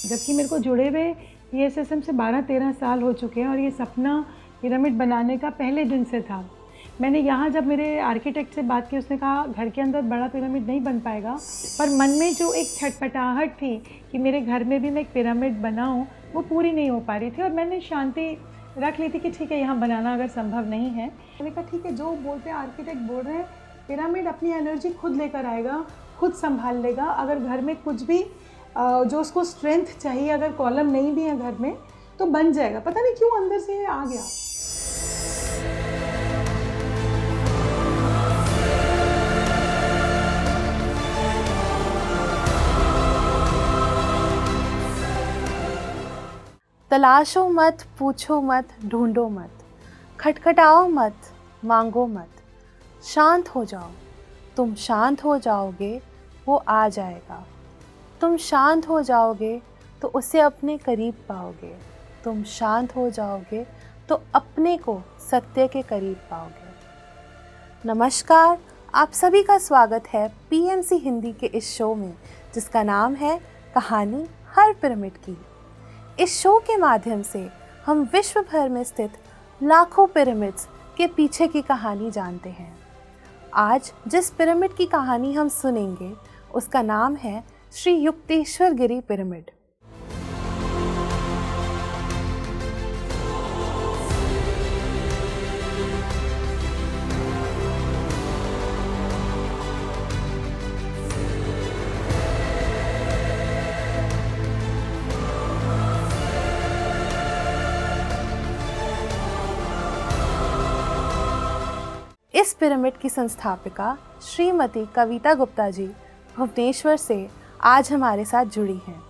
जबकि मेरे को जुड़े हुए पीएसएसएम से 12-13 साल हो चुके हैं और ये सपना पिरामिड बनाने का पहले दिन से था। मैंने यहाँ जब मेरे आर्किटेक्ट से बात की, उसने कहा घर के अंदर बड़ा पिरामिड नहीं बन पाएगा, पर मन में जो एक छटपटाहट थी कि मेरे घर में भी मैं एक पिरामिड बनाऊँ, वो पूरी नहीं हो पा रही थी। और मैंने शांति रख ली थी कि ठीक है, यहाँ बनाना अगर संभव नहीं है। मैंने कहा ठीक है, जो बोलते हैं आर्किटेक्ट बोल रहे हैं, पिरामिड अपनी एनर्जी खुद लेकर आएगा, खुद संभाल लेगा। अगर घर में कुछ भी जो उसको स्ट्रेंथ चाहिए, अगर कॉलम नहीं भी है घर में, तो बन जाएगा। पता नहीं क्यों अंदर से आ गया। तलाशो मत, पूछो मत, ढूंढो मत, खटखटाओ मत, मांगो मत, शांत हो जाओ। तुम शांत हो जाओगे, वो आ जाएगा। तुम शांत हो जाओगे तो उसे अपने करीब पाओगे। तुम शांत हो जाओगे तो अपने को सत्य के करीब पाओगे। नमस्कार, आप सभी का स्वागत है पीएमसी हिंदी के इस शो में, जिसका नाम है कहानी हर पिरामिड की। इस शो के माध्यम से हम विश्व भर में स्थित लाखों पिरामिड्स के पीछे की कहानी जानते हैं। आज जिस पिरामिड की कहानी हम सुनेंगे, उसका नाम है श्री युक्तेश्वर गिरी पिरामिड। इस पिरामिड की संस्थापिका श्रीमती कविता गुप्ता जी भुवनेश्वर से आज हमारे साथ जुड़ी हैं।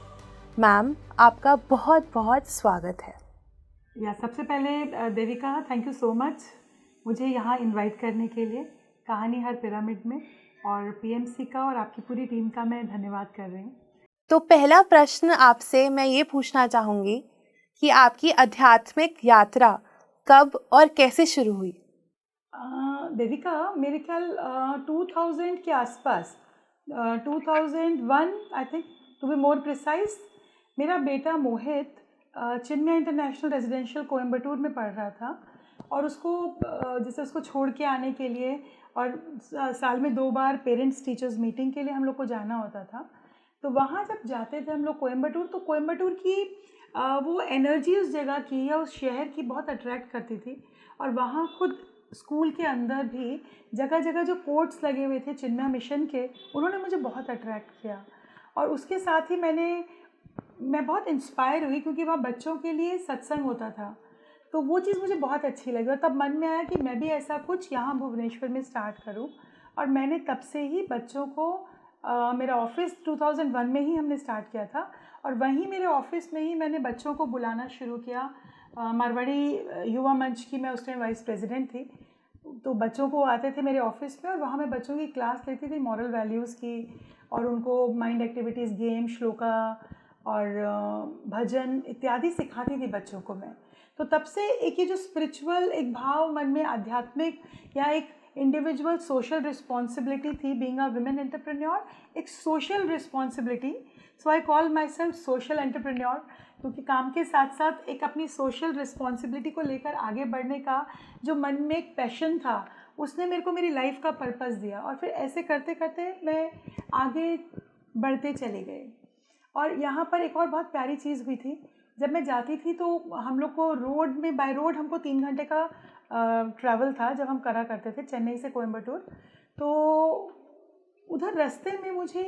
मैम, आपका बहुत बहुत स्वागत है। सबसे पहले Devika, thank you so much मुझे यहाँ इनवाइट करने के लिए कहानी हर पिरामिड में, और पीएमसी का और आपकी पूरी टीम का मैं धन्यवाद कर रही हूँ। तो पहला प्रश्न आपसे मैं ये पूछना चाहूँगी कि आपकी आध्यात्मिक यात्रा कब और कैसे शुरू हुई? देविका, मेरे ख्याल 2000 के आसपास, 2001 I think, to be more precise, मेरा बेटा मोहित चिन्मय इंटरनेशनल रेजिडेंशियल कोयम्बटूर में पढ़ रहा था, और उसको जैसे उसको छोड़ के आने के लिए, और साल में 2 बार पेरेंट्स टीचर्स मीटिंग के लिए हम लोग को जाना होता था। तो वहाँ जब जाते थे हम लोग कोयम्बटूर, तो कोयम्बटूर की वो एनर्जी उस जगह की या उस शहर की बहुत अट्रैक्ट करती थी। और वहाँ खुद स्कूल के अंदर भी जगह जगह जो कोट्स लगे हुए थे चिन्मय मिशन के, उन्होंने मुझे बहुत अट्रैक्ट किया। और उसके साथ ही मैं बहुत इंस्पायर हुई, क्योंकि वहाँ बच्चों के लिए सत्संग होता था, तो वो चीज़ मुझे बहुत अच्छी लगी। और तब मन में आया कि मैं भी ऐसा कुछ यहाँ भुवनेश्वर में स्टार्ट करूँ। और मैंने तब से ही बच्चों को मेरा ऑफिस 2001 में ही हमने स्टार्ट किया था, और वहीं मेरे ऑफिस में ही मैंने बच्चों को बुलाना शुरू किया। मारवाड़ी युवा मंच की मैं उस टाइम वाइस प्रेसिडेंट थी, तो बच्चों को आते थे मेरे ऑफिस में, और वहाँ मैं बच्चों की क्लास लेती थी मॉरल वैल्यूज़ की, और उनको माइंड एक्टिविटीज़, गेम, श्लोका और भजन इत्यादि सिखाती थी बच्चों को मैं। तो तब से एक ये जो स्पिरिचुअल एक भाव मन में, आध्यात्मिक या एक इंडिविजुअल सोशल रिस्पॉन्सिबिलिटी थी, बीइंग अ वुमेन एंटरप्रेन्योर, एक social responsibility. So I call my self social entrepreneur, क्योंकि काम के साथ साथ एक अपनी सोशल रिस्पॉन्सिबिलिटी को लेकर आगे बढ़ने का जो मन में एक पैशन था, उसने मेरे को मेरी लाइफ का पर्पस दिया। और फिर ऐसे करते करते मैं आगे बढ़ते चले गए। और यहाँ पर एक और बहुत प्यारी चीज़ हुई थी, जब मैं जाती थी तो हम लोग को रोड में, बाय रोड हमको 3 घंटे का ट्रैवल था जब हम करा करते थे चेन्नई से कोयम्बटूर। तो उधर रास्ते में मुझे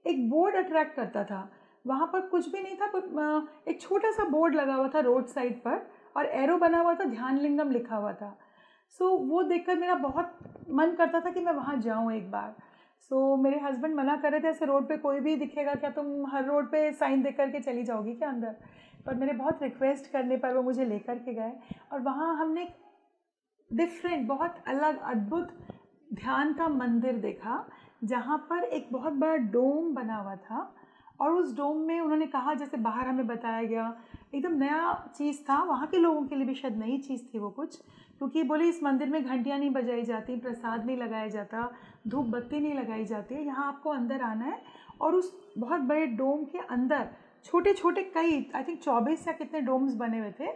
एक बोर्ड अट्रैक्ट करता था। वहाँ पर कुछ भी नहीं था, पर एक छोटा सा बोर्ड लगा हुआ था रोड साइड पर, और एरो बना हुआ था, ध्यान लिंगम लिखा हुआ था। सो वो देखकर मेरा बहुत मन करता था कि मैं वहाँ जाऊँ एक बार। सो मेरे हस्बैंड मना कर रहे थे, ऐसे रोड पे कोई भी दिखेगा क्या, तुम हर रोड पे साइन देख करके चली जाओगी क्या अंदर? पर मेरे बहुत रिक्वेस्ट करने पर वो मुझे लेकर के गए, और वहाँ हमने डिफरेंट, बहुत अलग, अद्भुत ध्यान का मंदिर देखा, जहाँ पर एक बहुत बड़ा डोम बना हुआ था। और उस डोम में उन्होंने कहा, जैसे बाहर हमें बताया गया, एकदम नया चीज़ था, वहाँ के लोगों के लिए भी शायद नई चीज़ थी वो कुछ, क्योंकि बोले इस मंदिर में घंटियाँ नहीं बजाई जाती, प्रसाद नहीं लगाया जाता, धूप बत्ती नहीं लगाई जाती है, यहाँ आपको अंदर आना है और उस बहुत बड़े डोम के अंदर छोटे छोटे कई आई थिंक 24 या कितने डोम्स बने हुए थे,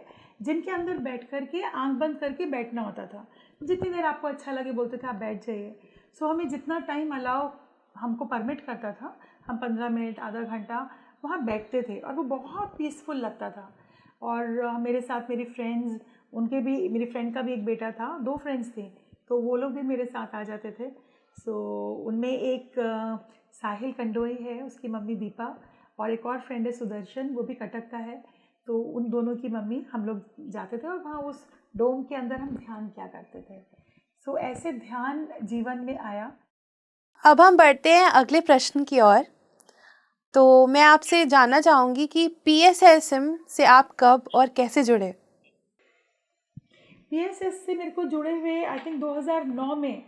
जिनके अंदर बैठ कर के आँख बंद करके बैठना होता था। जितनी देर आपको अच्छा लगे बोलते थे आप बैठ जाइए। सो हमें जितना टाइम अलाउ हमको परमिट करता था, हम 15 मिनट आधा घंटा वहाँ बैठते थे और वो बहुत पीसफुल लगता था। और मेरे साथ मेरी फ्रेंड्स, उनके भी, मेरी फ्रेंड का भी एक बेटा था, 2 फ्रेंड्स थी, तो वो लोग भी मेरे साथ आ जाते थे। सो उनमें एक साहिल कंडोई है, उसकी मम्मी दीपा, और एक और फ्रेंड है सुदर्शन, वो भी कटक का है। तो उन दोनों की मम्मी, हम लोग जाते थे और वहाँ उस डोम के अंदर हम ध्यान किया करते थे। सो ऐसे ध्यान जीवन में आया। अब हम बढ़ते हैं अगले प्रश्न की ओर। तो मैं आपसे जानना चाहूँगी कि PSSM से आप कब और कैसे जुड़े? PSS से मेरे को जुड़े हुए आई थिंक 2009 में,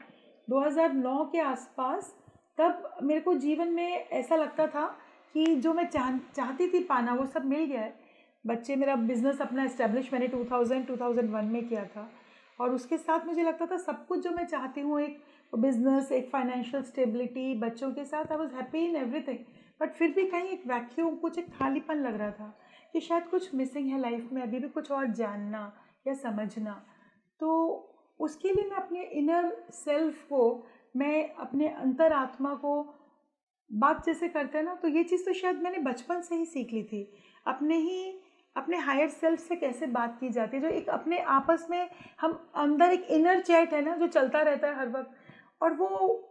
2009 के आसपास, तब मेरे को जीवन में ऐसा लगता था कि जो मैं चाहती थी पाना वो सब मिल गया है। बच्चे, मेरा बिज़नेस अपना इस्टेब्लिश मैंने 2001 में किया था, और उसके साथ मुझे लगता था सब कुछ जो मैं चाहती हूँ, एक बिज़नेस, एक फाइनेंशियल स्टेबिलिटी, बच्चों के साथ I was happy in everything. But फिर भी कहीं एक वैक्यूम, कुछ एक खालीपन लग रहा था कि शायद कुछ मिसिंग है लाइफ में, अभी भी कुछ और जानना या समझना। तो उसके लिए मैं अपने इनर सेल्फ को, मैं अपने अंतरात्मा को बात जैसे करते हैं ना, तो ये चीज़ तो शायद मैंने बचपन से ही सीख ली थी। अपने हायर सेल्फ से कैसे बात की जाती है, जो एक अपने आपस में हम अंदर एक इनर चैट है ना जो चलता रहता है हर वक्त, और वो,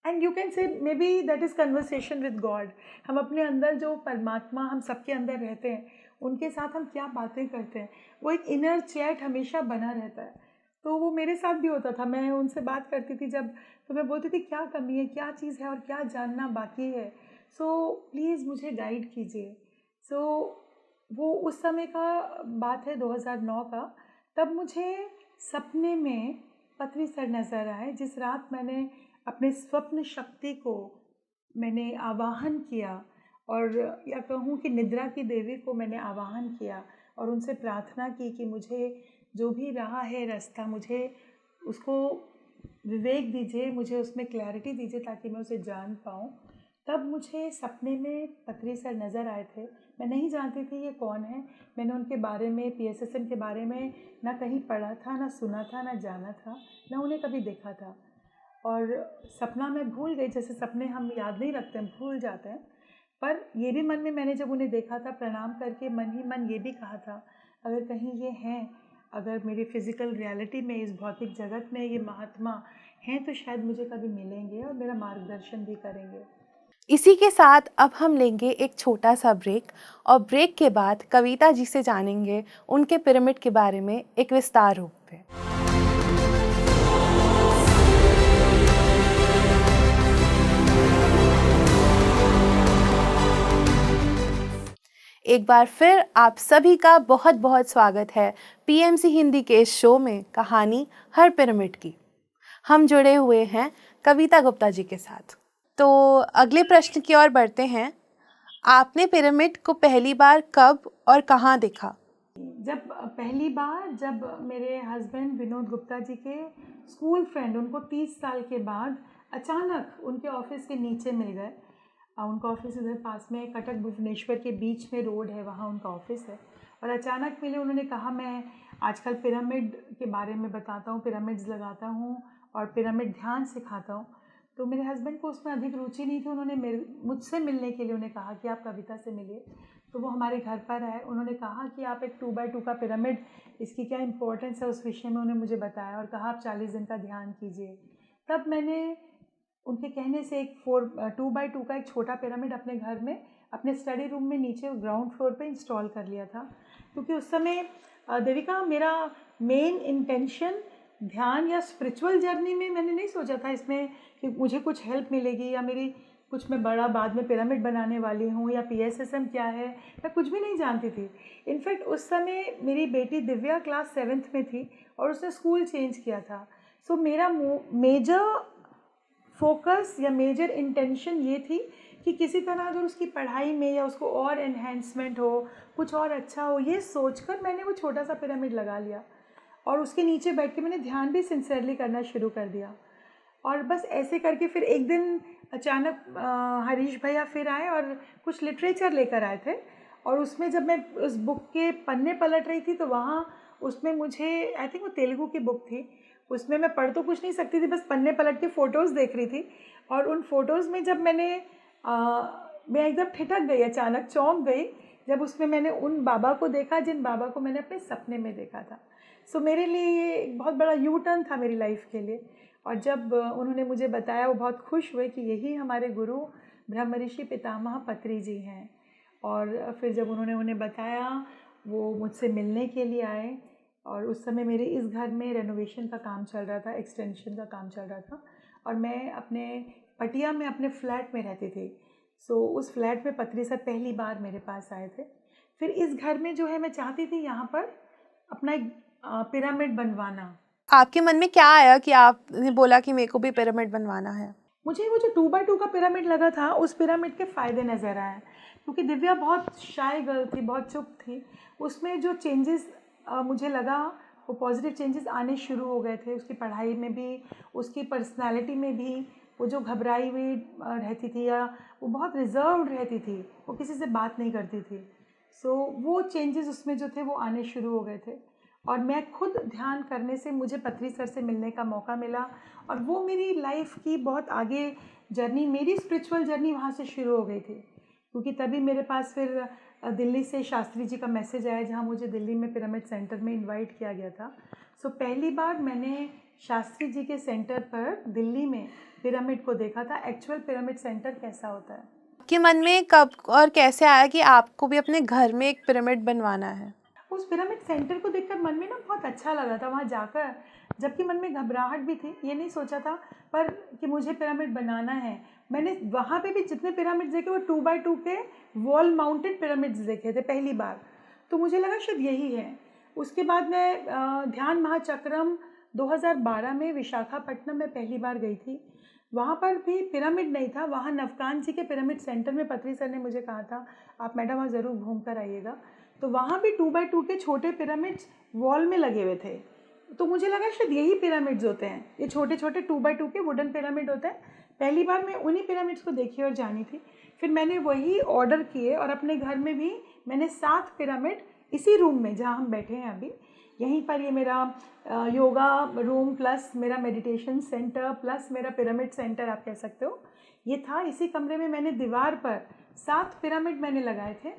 and you can say may be that is conversation with God. हम अपने अंदर जो परमात्मा हम सबके अंदर रहते हैं, उनके साथ हम क्या बातें करते हैं, वो एक इनर चैट हमेशा बना रहता है। तो वो मेरे साथ भी होता था। मैं उनसे बात करती थी जब, तो मैं बोलती थी क्या कमी है, क्या चीज़ है और क्या जानना बाकी है, सो प्लीज़ मुझे गाइड कीजिए। सो वो उस समय का बात है, 2009 का। तब मुझे सपने में पथरी सर नज़र आए। जिस रात मैंने अपने स्वप्न शक्ति को मैंने आवाहन किया, और या कहूँ कि निद्रा की देवी को मैंने आवाहन किया और उनसे प्रार्थना की कि मुझे जो भी रहा है रास्ता, मुझे उसको विवेक दीजिए, मुझे उसमें क्लैरिटी दीजिए ताकि मैं उसे जान पाऊँ। तब मुझे सपने में पथरी सर नज़र आए थे। मैं नहीं जानती थी ये कौन है। मैंने उनके बारे में, PSSM के बारे में ना कहीं पढ़ा था, ना सुना था, ना जाना था, ना उन्हें कभी देखा था। और सपना मैं भूल गई, जैसे सपने हम याद नहीं रखते, हम भूल जाते हैं। पर ये भी मन में, मैंने जब उन्हें देखा था, प्रणाम करके मन ही मन ये भी कहा था, अगर कहीं ये हैं, अगर मेरी फिज़िकल रियलिटी में, इस भौतिक जगत में ये महात्मा हैं, तो शायद मुझे कभी मिलेंगे और मेरा मार्गदर्शन भी करेंगे। इसी के साथ अब हम लेंगे एक छोटा सा ब्रेक, और ब्रेक के बाद कविता जी से जानेंगे उनके पिरामिड के बारे में एक विस्तार रूप में। एक बार फिर आप सभी का बहुत बहुत स्वागत है PMC हिंदी के इस शो में, कहानी हर पिरामिड की। हम जुड़े हुए हैं कविता गुप्ता जी के साथ। तो अगले प्रश्न की ओर बढ़ते हैं। आपने पिरामिड को पहली बार कब और कहाँ देखा? जब पहली बार, जब मेरे हस्बैंड विनोद गुप्ता जी के स्कूल फ्रेंड उनको 30 साल के बाद अचानक उनके ऑफिस के नीचे मिल गए। उनका ऑफिस इधर पास में, कटक भुवनेश्वर के बीच में रोड है, वहाँ उनका ऑफिस है। और अचानक मिले, उन्होंने कहा मैं आजकल पिरामिड के बारे में बताता हूँ, पिरामिड्स लगाता हूँ और पिरामिड ध्यान सिखाता हूँ। तो मेरे हस्बैंड को उसमें अधिक रुचि नहीं थी। उन्होंने मुझसे मिलने के लिए उन्हें कहा कि आप कविता से मिलिए। तो वो हमारे घर पर आए। उन्होंने कहा कि आप एक 2x2 का पिरामिड, इसकी क्या इम्पोर्टेंस है उस विषय में उन्होंने मुझे बताया, और कहा आप 40 दिन का ध्यान कीजिए। तब मैंने उनके कहने से एक 2x2 का एक छोटा पिरामिड अपने घर में, अपने स्टडी रूम में नीचे ग्राउंड फ्लोर पे इंस्टॉल कर लिया था। क्योंकि उस समय देविका, मेरा मेन इंटेंशन ध्यान या स्पिरिचुअल जर्नी में मैंने नहीं सोचा था इसमें कि मुझे कुछ हेल्प मिलेगी, या मेरी कुछ मैं बड़ा बाद में पिरामिड बनाने वाली हूँ, या PSSM क्या है, मैं कुछ भी नहीं जानती थी। इनफैक्ट उस समय मेरी बेटी दिव्या क्लास 7th में थी और उसने स्कूल चेंज किया था। सो मेरा मेजर फोकस या मेजर इंटेंशन ये थी कि किसी तरह अगर उसकी पढ़ाई में या उसको और एनहेंसमेंट हो, कुछ और अच्छा हो, ये सोचकर मैंने वो छोटा सा पिरामिड लगा लिया। और उसके नीचे बैठ के मैंने ध्यान भी सिंसियरली करना शुरू कर दिया। और बस ऐसे करके फिर एक दिन अचानक हरीश भैया फिर आए और कुछ लिटरेचर लेकर आए थे, और उसमें जब मैं उस बुक के पन्ने पलट रही थी तो वहाँ उसमें मुझे, आई थिंक वो तेलुगु की बुक थी, उसमें मैं पढ़ तो कुछ नहीं सकती थी, बस पन्ने पलट के फ़ोटोज़ देख रही थी। और उन फ़ोटोज़ में जब मैं एकदम ठिठक गई, अचानक चौंक गई जब उसमें मैंने उन बाबा को देखा जिन बाबा को मैंने अपने सपने में देखा था। सो मेरे लिए ये एक बहुत बड़ा यू टर्न था मेरी लाइफ के लिए। और जब उन्होंने मुझे बताया, वो बहुत खुश हुए कि यही हमारे गुरु ब्रह्म ऋषि पितामह पत्री जी हैं। और फिर जब उन्होंने उन्हें बताया, वो मुझसे मिलने के लिए आए। और उस समय मेरे इस घर में रेनोवेशन का काम चल रहा था, एक्सटेंशन का काम चल रहा था, और मैं अपने पटिया में अपने फ्लैट में रहती थी। सो उस फ्लैट में पत्री सर पहली बार मेरे पास आए थे। फिर इस घर में जो है मैं चाहती थी यहाँ पर अपना एक पिरामिड बनवाना। आपके मन में क्या आया कि आपने बोला कि मेरे को भी पिरामिड बनवाना है? मुझे वो जो 2x2 का पिरामिड लगा था, उस पिरामिड के फ़ायदे नज़र आए, क्योंकि दिव्या बहुत शाय गर्ल थी, बहुत चुप थी। उसमें जो चेंजेस मुझे लगा, वो पॉजिटिव चेंजेस आने शुरू हो गए थे। उसकी पढ़ाई में भी, उसकी पर्सनालिटी में भी। वो जो घबराई हुई रहती थी, या वो बहुत रिजर्व्ड रहती थी, वो किसी से बात नहीं करती थी। सो वो चेंजेस उसमें जो थे वो आने शुरू हो गए थे। और मैं खुद ध्यान करने से मुझे पत्री सर से मिलने का मौका मिला, और वो मेरी लाइफ की बहुत आगे जर्नी, मेरी स्पिरिचुअल जर्नी वहाँ से शुरू हो गई थी। क्योंकि तभी मेरे पास फिर दिल्ली से शास्त्री जी का मैसेज आया, जहाँ मुझे दिल्ली में पिरामिड सेंटर में इनवाइट किया गया था। सो पहली बार मैंने शास्त्री जी के सेंटर पर दिल्ली में पिरामिड को देखा था, एक्चुअल पिरामिड सेंटर कैसा होता है। आपके मन में कब और कैसे आया कि आपको भी अपने घर में एक पिरामिड बनवाना है? उस पिरामिड सेंटर को देखकर मन में ना बहुत अच्छा लगा था वहाँ जाकर, जबकि मन में घबराहट भी थी। ये नहीं सोचा था पर कि मुझे पिरामिड बनाना है। मैंने वहाँ पे भी जितने पिरामिड्स देखे, वो 2x2 के वॉल माउंटेड पिरामिड्स देखे थे पहली बार। तो मुझे लगा शायद यही है। उसके बाद मैं ध्यान महाचक्रम 2012 में विशाखापट्टनम में पहली बार गई थी। वहाँ पर भी पिरामिड नहीं था, वहाँ नवकांत जी के पिरामिड सेंटर में पत्री सर ने मुझे कहा था, आप मैडम वहाँ ज़रूर घूम कर आइएगा। तो वहाँ भी 2x2 के छोटे पिरामिड्स वॉल में लगे हुए थे। तो मुझे लगा शायद यही पिरामिड्स होते हैं, ये छोटे छोटे 2x2 के वुडन पिरामिड होते हैं। पहली बार मैं उन्हीं पिरामिड्स को देखी और जानी थी। फिर मैंने वही ऑर्डर किए, और अपने घर में भी मैंने 7 पिरामिड इसी रूम में जहाँ हम बैठे हैं अभी, यहीं पर, ये मेरा योगा रूम प्लस मेरा मेडिटेशन सेंटर प्लस मेरा पिरामिड सेंटर आप कह सकते हो, ये था। इसी कमरे में मैंने दीवार पर 7 पिरामिड मैंने लगाए थे।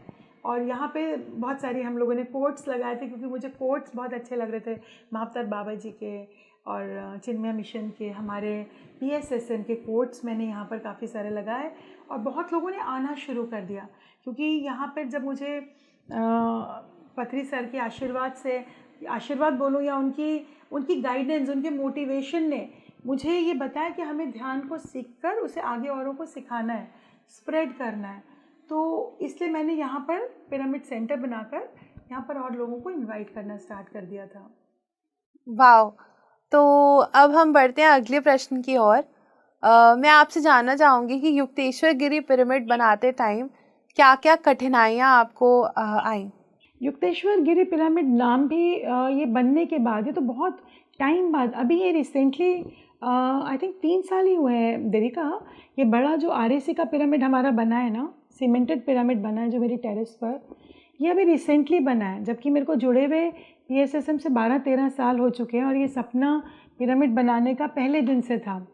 और यहाँ पे बहुत सारी हम लोगों ने कोट्स लगाए थे, क्योंकि मुझे कोट्स बहुत अच्छे लग रहे थे, महाअवतार बाबा जी के और चिन्मय मिशन के, हमारे PSSM के कोट्स मैंने यहाँ पर काफ़ी सारे लगाए। और बहुत लोगों ने आना शुरू कर दिया, क्योंकि यहाँ पर जब मुझे पत्री सर के आशीर्वाद से, आशीर्वाद बोलूँ या उनकी गाइडेंस, उनके मोटिवेशन ने मुझे ये बताया कि हमें ध्यान को सीखकर उसे आगे औरों को सिखाना है, स्प्रेड करना है। तो इसलिए मैंने यहाँ पर पिरामिड सेंटर बनाकर यहाँ पर और लोगों को इनवाइट करना स्टार्ट कर दिया था। वाओ! तो अब हम बढ़ते हैं अगले प्रश्न की ओर। मैं आपसे जानना चाहूँगी कि युक्तेश्वर गिरी पिरामिड बनाते टाइम क्या-क्या कठिनाइयाँ आपको आई? युक्तेश्वर गिरी पिरामिड नाम भी ये बनने के बाद, ये तो बहुत टाइम बाद, अभी ये रिसेंटली आई थिंक 3 साल ही हुए हैं देविका। ये बड़ा जो RAC का पिरामिड हमारा बना है ना, सीमेंटेड पिरामिड बना है जो मेरी टेरेस पर, ये अभी रिसेंटली बना है। जबकि मेरे को जुड़े हुए PSSM से 12-13 साल हो चुके हैं, और ये सपना पिरामिड बनाने का पहले दिन से था।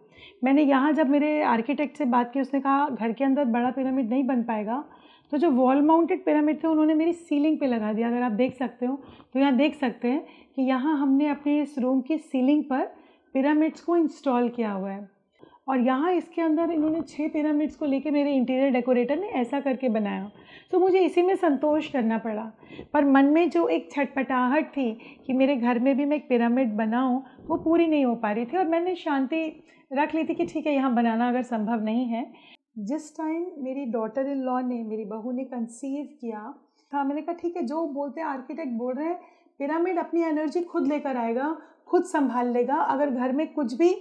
मैंने यहाँ जब मेरे आर्किटेक्ट से बात की, उसने कहा घर के अंदर बड़ा पिरामिड नहीं बन पाएगा, तो जो वॉल माउंटेड पिरामिड थे उन्होंने मेरी सीलिंग पे लगा दिया। अगर आप देख सकते हो तो यहाँ देख सकते हैं कि यहाँ हमने अपने इस रूम की सीलिंग पर पिरामिड्स को इंस्टॉल किया हुआ है। और यहाँ इसके अंदर इन्होंने 6 पिरामिड्स को लेके, मेरे इंटीरियर डेकोरेटर ने ऐसा करके बनाया। तो मुझे इसी में संतोष करना पड़ा। पर मन में जो एक छटपटाहट थी कि मेरे घर में भी मैं एक पिरामिड बनाऊँ, वो पूरी नहीं हो पा रही थी। और मैंने शांति रख ली थी कि ठीक है, यहाँ बनाना अगर संभव नहीं है। जिस टाइम मेरी डॉटर इन लॉ ने, मेरी बहू ने कंसीव किया था, मैंने कहा ठीक है, जो बोलते हैं आर्किटेक्ट बोल रहे हैं, पिरामिड अपनी एनर्जी खुद लेकर आएगा, खुद संभाल लेगा। अगर घर में कुछ भी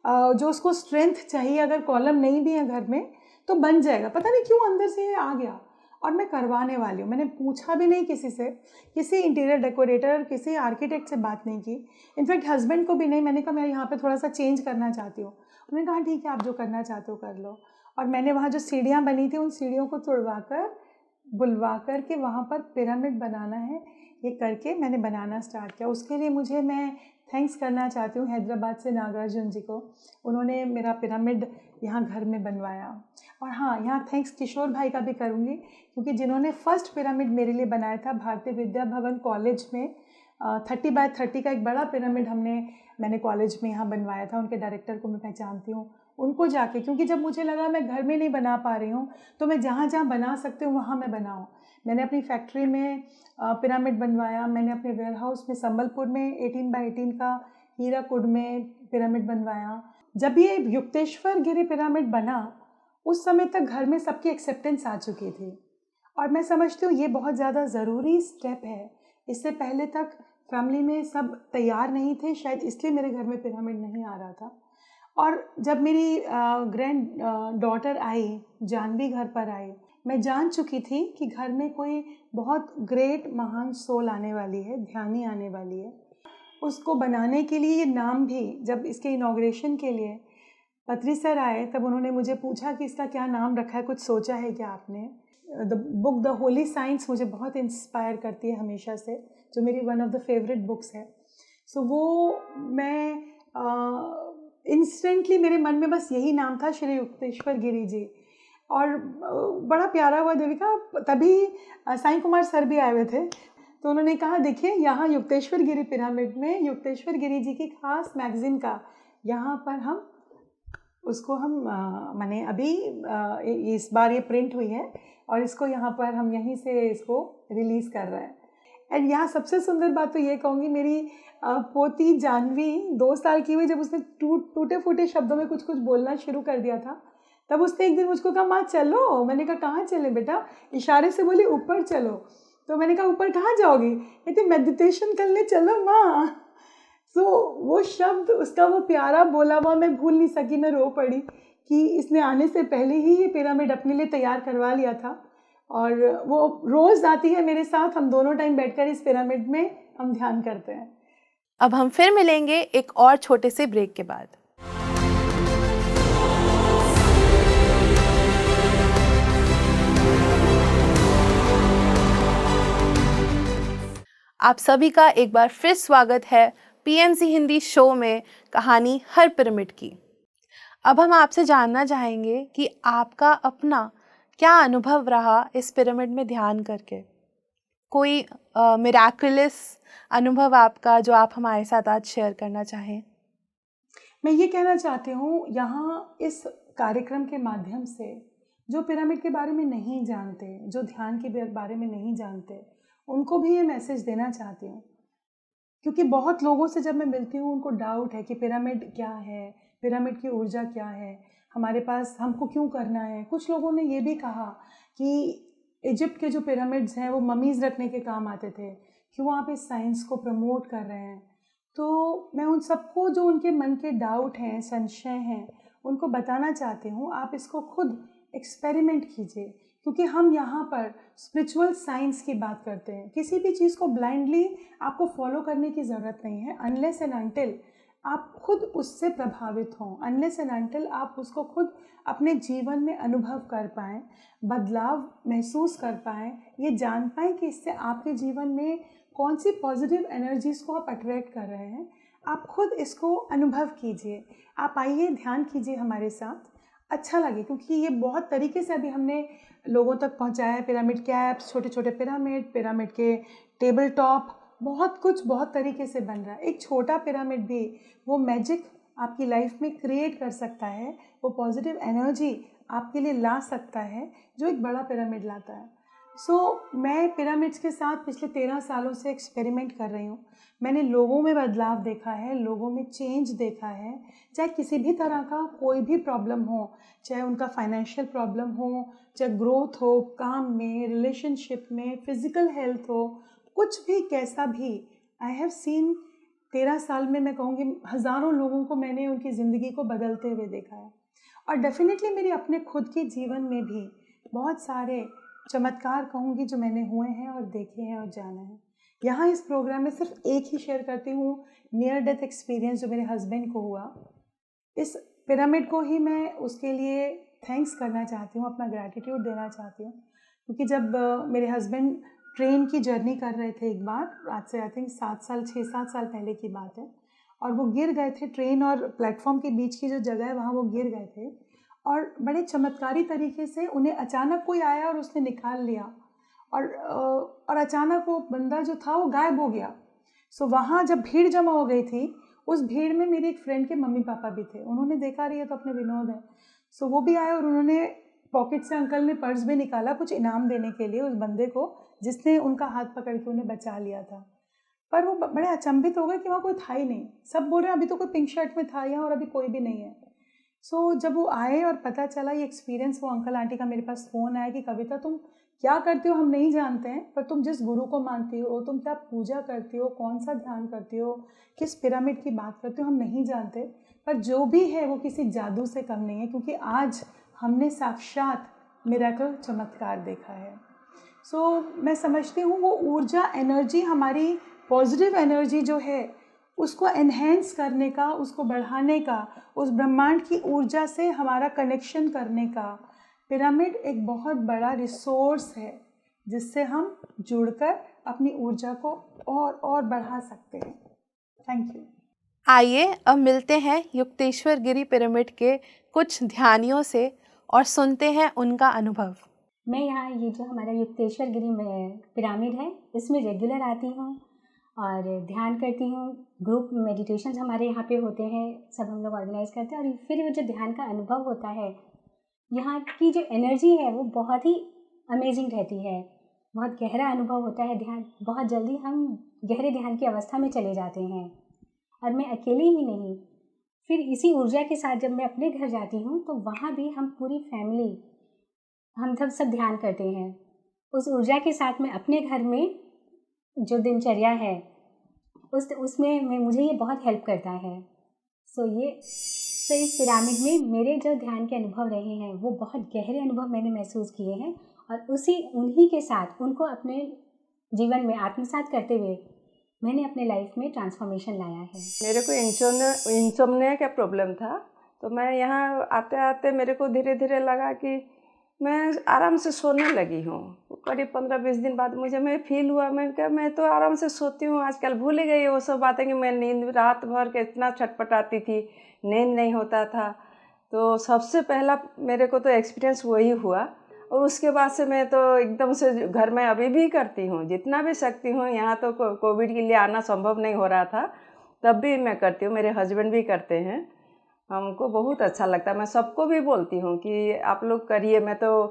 जो उसको स्ट्रेंथ चाहिए, अगर कॉलम नहीं भी है घर में, तो बन जाएगा। पता नहीं क्यों अंदर से ये आ गया, और मैं करवाने वाली हूँ। मैंने पूछा भी नहीं किसी से, किसी इंटीरियर डेकोरेटर, किसी आर्किटेक्ट से बात नहीं की, इनफैक्ट हस्बैंड को भी नहीं। मैंने कहा मैं यहाँ पे थोड़ा सा चेंज करना चाहती हूँ। उन्होंने कहा ठीक है, आप जो करना चाहते हो कर लो। और मैंने वहाँ जो सीढ़ियाँ बनी थी उन सीढ़ियों को तुड़वा कर बुलवा कर के वहाँ पर पिरामिड बनाना है, ये करके मैंने बनाना स्टार्ट किया। उसके लिए मैं थैंक्स करना चाहती हूँ हैदराबाद से नागार्जुन जी को। उन्होंने मेरा पिरामिड यहाँ घर में बनवाया। और हाँ, यहाँ थैंक्स किशोर भाई का भी करूँगी, क्योंकि जिन्होंने फर्स्ट पिरामिड मेरे लिए बनाया था भारतीय विद्या भवन कॉलेज में 30x30 का एक बड़ा पिरामिड मैंने कॉलेज में यहाँ बनवाया था। उनके डायरेक्टर को मैं पहचानती हूँ, उनको जाके, क्योंकि जब मुझे लगा मैं घर में नहीं बना पा रही हूँ तो मैं जहाँ जहाँ बना सकती हूँ वहाँ मैं बनाऊँ। मैंने अपनी फैक्ट्री में पिरामिड बनवाया, मैंने अपने वेयर हाउस में संबलपुर में 18x18 का हीराकुड में पिरामिड बनवाया। जब ये युक्तेश्वर गिरी पिरामिड बना उस समय तक घर में सबकी एक्सेप्टेंस आ चुकी थी, और मैं समझती हूँ ये बहुत ज़्यादा ज़रूरी स्टेप है। इससे पहले तक फैमिली में सब तैयार नहीं थे, शायद इसलिए मेरे घर में पिरामिड नहीं आ रहा था। और जब मेरी ग्रैंड डॉटर आई, जानवी घर पर आई, मैं जान चुकी थी कि घर में कोई बहुत ग्रेट महान सोल आने वाली है, ध्यानी आने वाली है। उसको बनाने के लिए ये नाम भी, जब इसके इनॉग्रेशन के लिए पत्री सर आए तब उन्होंने मुझे पूछा कि इसका क्या नाम रखा है, कुछ सोचा है क्या आपने। The book the Holi science मुझे बहुत इंस्पायर करती है हमेशा से, जो मेरी one of the favourite books है। सो वो मैं इंस्टेंटली मेरे मन में बस यही नाम था, श्री युक्तेश्वर गिरी जी। और बड़ा प्यारा हुआ देविका, तभी साईं कुमार सर भी आए हुए थे, तो उन्होंने कहा देखिए यहाँ युक्तेश्वर गिरी पिरामिड में युक्तेश्वर गिरी जी की खास मैगज़ीन का यहाँ पर हम उसको मैंने अभी इस बार ये प्रिंट हुई है और इसको यहाँ पर हम यहीं से इसको रिलीज़ कर रहे हैं। एंड यहाँ सबसे सुंदर बात तो ये कहूँगी, मेरी पोती जानवी 2 साल की हुई, जब उसने टूटे फूटे शब्दों में कुछ कुछ बोलना शुरू कर दिया था, तब उसने एक दिन मुझको कहा माँ चलो। मैंने कहा कहाँ चले बेटा? इशारे से बोली ऊपर चलो। तो मैंने कहा ऊपर कहाँ जाओगी? कहती मेडिटेशन करने चलो माँ। सो वो शब्द, उसका वो प्यारा बोला हुआ मैं भूल नहीं सकी। मैं रो पड़ी कि इसने आने से पहले ही ये पिरामिड अपने लिए तैयार करवा लिया था, और वो रोज़ आती है मेरे साथ। हम दोनों टाइम बैठकर इस पिरामिड में हम ध्यान करते हैं। अब हम फिर मिलेंगे एक और छोटे से ब्रेक के बाद। आप सभी का एक बार फिर स्वागत है पीएमसी हिंदी शो में कहानी हर पिरामिड की। अब हम आपसे जानना चाहेंगे कि आपका अपना क्या अनुभव रहा इस पिरामिड में ध्यान करके। कोई मिराकुलस अनुभव आपका जो आप हमारे साथ आज शेयर करना चाहें। मैं ये कहना चाहती हूँ, यहाँ इस कार्यक्रम के माध्यम से जो पिरामिड के बारे में नहीं जानते, जो ध्यान के बारे में नहीं जानते, उनको भी ये मैसेज देना चाहती हूँ। क्योंकि बहुत लोगों से जब मैं मिलती हूँ उनको डाउट है कि पिरामिड क्या है, पिरामिड की ऊर्जा क्या है, हमारे पास हमको क्यों करना है। कुछ लोगों ने ये भी कहा कि इजिप्ट के जो पिरामिड्स हैं वो ममीज़ रखने के काम आते थे, क्यों आप इस साइंस को प्रमोट कर रहे हैं। तो मैं उन सबको जो उनके मन के डाउट हैं, संशय हैं, उनको बताना चाहती हूँ आप इसको खुद एक्सपेरिमेंट कीजिए। क्योंकि हम यहाँ पर स्पिरिचुअल साइंस की बात करते हैं। किसी भी चीज़ को ब्लाइंडली आपको फॉलो करने की ज़रूरत नहीं है, अनलेस एंड अनटिल आप खुद उससे प्रभावित हों, अनलेस एंड अनटिल आप उसको खुद अपने जीवन में अनुभव कर पाएँ, बदलाव महसूस कर पाएँ, ये जान पाएँ कि इससे आपके जीवन में कौन सी पॉजिटिव एनर्जीज़ को आप अट्रैक्ट कर रहे हैं। आप खुद इसको अनुभव कीजिए। आप आइए, ध्यान कीजिए हमारे साथ, अच्छा लगे। क्योंकि ये बहुत तरीके से अभी हमने लोगों तक पहुंचाया है। पिरामिड कैप्स, छोटे छोटे पिरामिड के टेबल टॉप, बहुत कुछ बहुत तरीके से बन रहा है। एक छोटा पिरामिड भी वो मैजिक आपकी लाइफ में क्रिएट कर सकता है, वो पॉजिटिव एनर्जी आपके लिए ला सकता है जो एक बड़ा पिरामिड लाता है। मैं पिरामिड्स के साथ पिछले 13 सालों से एक्सपेरिमेंट कर रही हूँ। मैंने लोगों में बदलाव देखा है, लोगों में चेंज देखा है। चाहे किसी भी तरह का कोई भी प्रॉब्लम हो, चाहे उनका फाइनेंशियल प्रॉब्लम हो, चाहे ग्रोथ हो, काम में, रिलेशनशिप में, फिज़िकल हेल्थ हो, कुछ भी कैसा भी, आई हैव सीन 13 साल में मैं कहूँगी हज़ारों लोगों को मैंने उनकी ज़िंदगी को बदलते हुए देखा है। और डेफिनेटली मेरे अपने खुद के जीवन में भी बहुत सारे चमत्कार कहूँगी जो मैंने हुए हैं और देखे हैं और जाना है। यहाँ इस प्रोग्राम में सिर्फ एक ही शेयर करती हूँ, नियर डेथ एक्सपीरियंस जो मेरे हस्बैंड को हुआ। इस पिरामिड को ही मैं उसके लिए थैंक्स करना चाहती हूँ, अपना ग्रैटिट्यूड देना चाहती हूँ, क्योंकि जब मेरे हस्बैंड ट्रेन की जर्नी कर रहे थे एक बार, आज से आई थिंक 6-7 साल पहले की बात है, और वो गिर गए थे। ट्रेन और प्लेटफॉर्म के बीच की जो जगह है वहाँ वो गिर गए थे, और बड़े चमत्कारी तरीके से उन्हें अचानक कोई आया और उसने निकाल लिया, और अचानक वो बंदा जो था वो गायब हो गया। सो वहाँ जब भीड़ जमा हो गई थी, उस भीड़ में मेरी एक फ्रेंड के मम्मी पापा भी थे। उन्होंने देखा रही है तो अपने विनोद है, सो वो भी आए और उन्होंने पॉकेट से, अंकल ने पर्स भी निकाला कुछ इनाम देने के लिए उस बंदे को जिसने उनका हाथ पकड़ के उन्हें बचा लिया था। पर वो बड़े अचंभित हो गए कि वहाँ कोई था ही नहीं। सब बोल रहे हैं अभी तो कोई पिंक शर्ट में था यहाँ और अभी कोई भी नहीं है। सो जब वो आए और पता चला ये एक्सपीरियंस, वो अंकल आंटी का मेरे पास फ़ोन आया कि कविता तुम क्या करती हो हम नहीं जानते हैं, पर तुम जिस गुरु को मानती हो, तुम क्या पूजा करती हो, कौन सा ध्यान करती हो, किस पिरामिड की बात करती हो, हम नहीं जानते, पर जो भी है वो किसी जादू से कम नहीं है, क्योंकि आज हमने साक्षात मिरेकल, चमत्कार देखा है। सो मैं समझती हूँ वो ऊर्जा, एनर्जी, हमारी पॉजिटिव एनर्जी जो है उसको एनहेंस करने का, उसको बढ़ाने का, उस ब्रह्मांड की ऊर्जा से हमारा कनेक्शन करने का पिरामिड एक बहुत बड़ा रिसोर्स है, जिससे हम जुड़कर अपनी ऊर्जा को और बढ़ा सकते हैं। Thank you. आइए अब मिलते हैं युक्तेश्वर गिरी पिरामिड के कुछ ध्यानियों से और सुनते हैं उनका अनुभव। मैं यहाँ ये जो हमारा युक्तेश्वर गिरी पिरामिड है इसमें रेगुलर आती हूँ और ध्यान करती हूँ। ग्रुप मेडिटेशंस हमारे यहाँ पे होते हैं, सब हम लोग ऑर्गेनाइज करते हैं, और फिर वो जो ध्यान का अनुभव होता है, यहाँ की जो एनर्जी है वो बहुत ही अमेजिंग रहती है, बहुत गहरा अनुभव होता है। ध्यान बहुत जल्दी हम गहरे ध्यान की अवस्था में चले जाते हैं, और मैं अकेली ही नहीं, फिर इसी ऊर्जा के साथ जब मैं अपने घर जाती हूँ तो वहाँ भी हम पूरी फैमिली, हम सब ध्यान करते हैं। उस ऊर्जा के साथ मैं अपने घर में जो दिनचर्या है उसमें मुझे ये बहुत हेल्प करता है। सो इस पिरामिड में मेरे जो ध्यान के अनुभव रहे हैं वो बहुत गहरे अनुभव मैंने महसूस किए हैं, और उन्हीं के साथ उनको अपने जीवन में आत्मसात करते हुए मैंने अपने लाइफ में ट्रांसफॉर्मेशन लाया है। मेरे को इंसोम्निया का प्रॉब्लम था, तो मैं यहाँ आते आते मेरे को धीरे धीरे लगा कि मैं आराम से सोने लगी हूँ। करीब 15-20 दिन बाद मैं फील हुआ, मैं तो आराम से सोती हूँ आजकल, भूल ही गई वो सब बातें कि मैं नींद रात भर के इतना छटपटाती थी, नींद नहीं होता था। तो सबसे पहला मेरे को तो एक्सपीरियंस वही हुआ, और उसके बाद से मैं तो एकदम से घर में अभी भी करती हूँ जितना भी सकती हूँ। यहाँ तो कोविड के लिए आना संभव नहीं हो रहा था, तब भी मैं करती हूँ, मेरे हस्बैंड भी करते हैं, हमको बहुत अच्छा लगता है। मैं सबको भी बोलती हूँ कि आप लोग करिए। मैं तो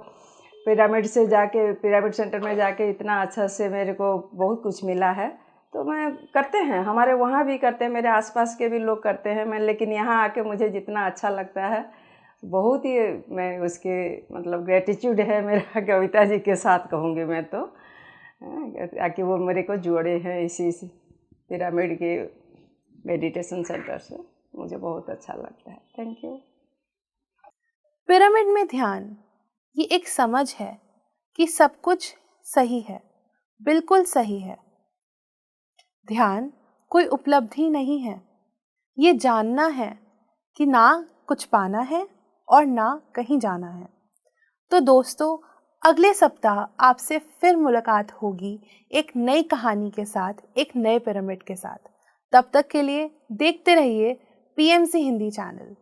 पिरामिड सेंटर में जाके इतना अच्छा से मेरे को बहुत कुछ मिला है, तो मैं करते हैं, हमारे वहाँ भी करते हैं, मेरे आसपास के भी लोग करते हैं। लेकिन यहाँ आके मुझे जितना अच्छा लगता है, बहुत ही मैं उसके मतलब ग्रेटिट्यूड है मेरा कविता जी के साथ कहूँगी मैं तो, कि वो मेरे को जोड़े हैं इसी पिरामिड के मेडिटेशन सेंटर से। मुझे बहुत अच्छा लगता है। Thank you. पिरामिड में ध्यान ये एक समझ है कि सब कुछ सही है, बिल्कुल सही है। ध्यान कोई उपलब्धि नहीं है, ये जानना है कि ना कुछ पाना है और ना कहीं जाना है। तो दोस्तों, अगले सप्ताह आपसे फिर मुलाकात होगी एक नई कहानी के साथ, एक नए पिरामिड के साथ। तब तक के लिए देखते रहिए PMC हिंदी चैनल।